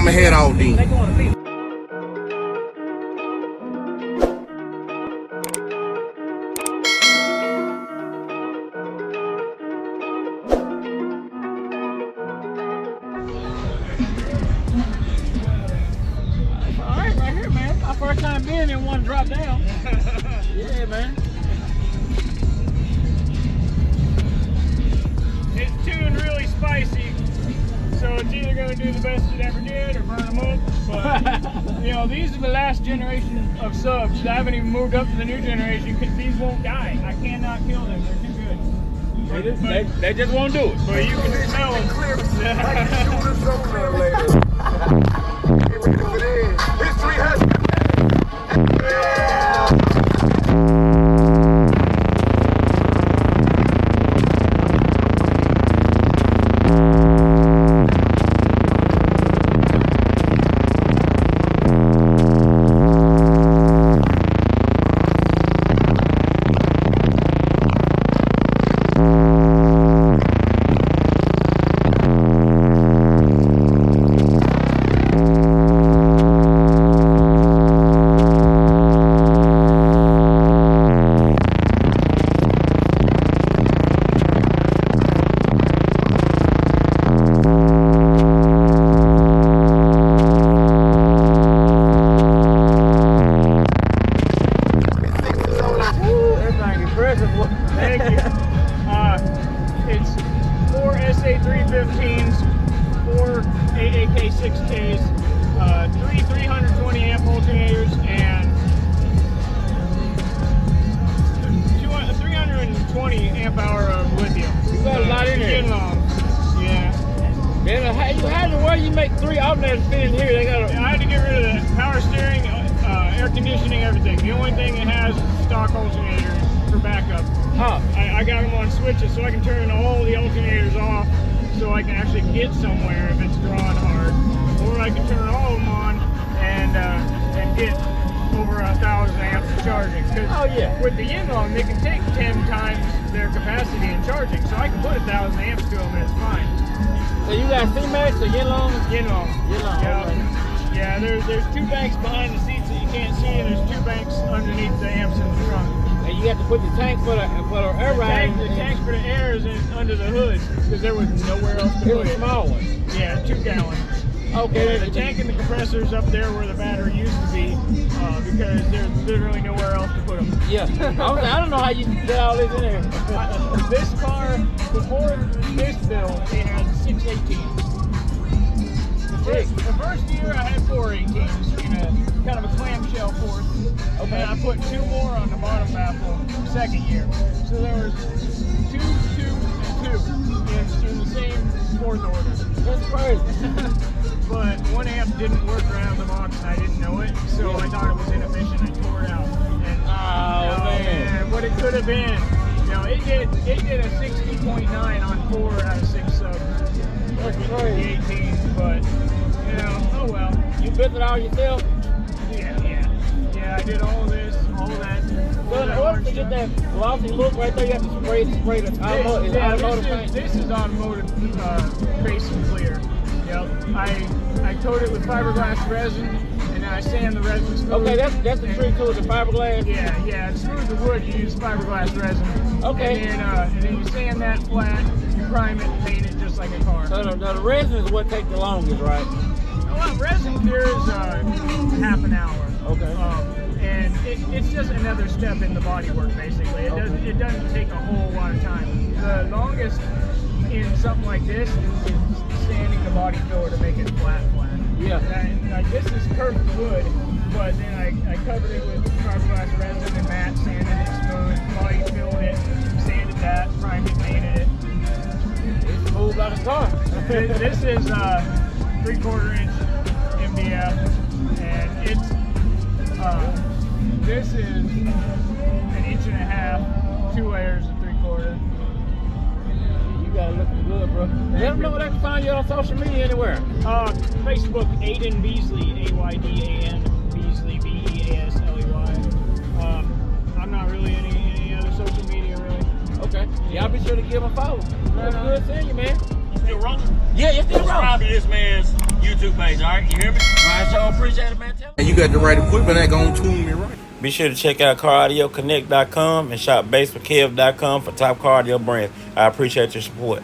I'ma head out then. Alright, right here, man. My first time being in one drop down. Yeah, man. It's tuned really spicy, so it's either going to do the best it ever did or burn them up. But, you know, these are the last generation of subs. I haven't even moved up to the new generation because these won't die. I cannot kill them. They're too good. They just won't do it. But you can smell them. History has up there where the battery used to be because there's literally nowhere else to put them. Yeah, I don't know how you get all this in there. This car, before this build, it had 6 18s. The first year I had 4 18s in a kind of a clamshell fourth. Okay. And I put 2 more on the bottom baffle second year. So there was 2, 2, and 2 in the same fourth order. That's crazy. But 1 amp didn't work around the box and I didn't know it, so I thought it was inefficient and I tore it out. And, man, what it could have been, you know, it did a 60.9 on 4 out of 6 subs. That's crazy. The 18s, but you know, oh well. You built it all yourself? Yeah, I did all this, all that. So in order to get that glossy look right there, you have to spray the automotive paint. This is automotive base and clear. Yep. I coat it with fiberglass resin, and then I sand the resin smooth. Okay, that's the trick to it, the fiberglass? Yeah, to smooth the wood, you use fiberglass resin. Okay. And then you sand that flat, you prime it, and paint it just like a car. So the resin is what takes the longest, right? Well, resin cure is half an hour. Okay. And it's just another step in the bodywork, basically. It doesn't take a whole lot of time. The longest in something like this is sanding the body filler to make it flat. Yeah. Like this is perfect wood, but then I covered it with fiberglass resin and matte, sanded it smooth, body filled it, sanded that, primed it, painted it. It's smooth like a car. This is 3/4 inch MDF, and it's this is 1.5 inches, 2 layers of 3/4. You got it looking good, bro. Let them know where they can find you on social media anywhere. Facebook, Aiden Beasley, A-Y-D-A-N, Beasley, B-E-A-S-L-E-Y. I'm not really any other social media, really. Okay. Y'all be sure to give him a follow. It's good seeing you, man. You still rolling? Yeah, you're still rolling. Describe this man's YouTube page, all right? You hear me? All right, so I appreciate it, man. And you got the right equipment that gonna tune me right. Be sure to check out CarAudioConnect.com and shop BASSWITHKEV.com for top car audio brands. I appreciate your support.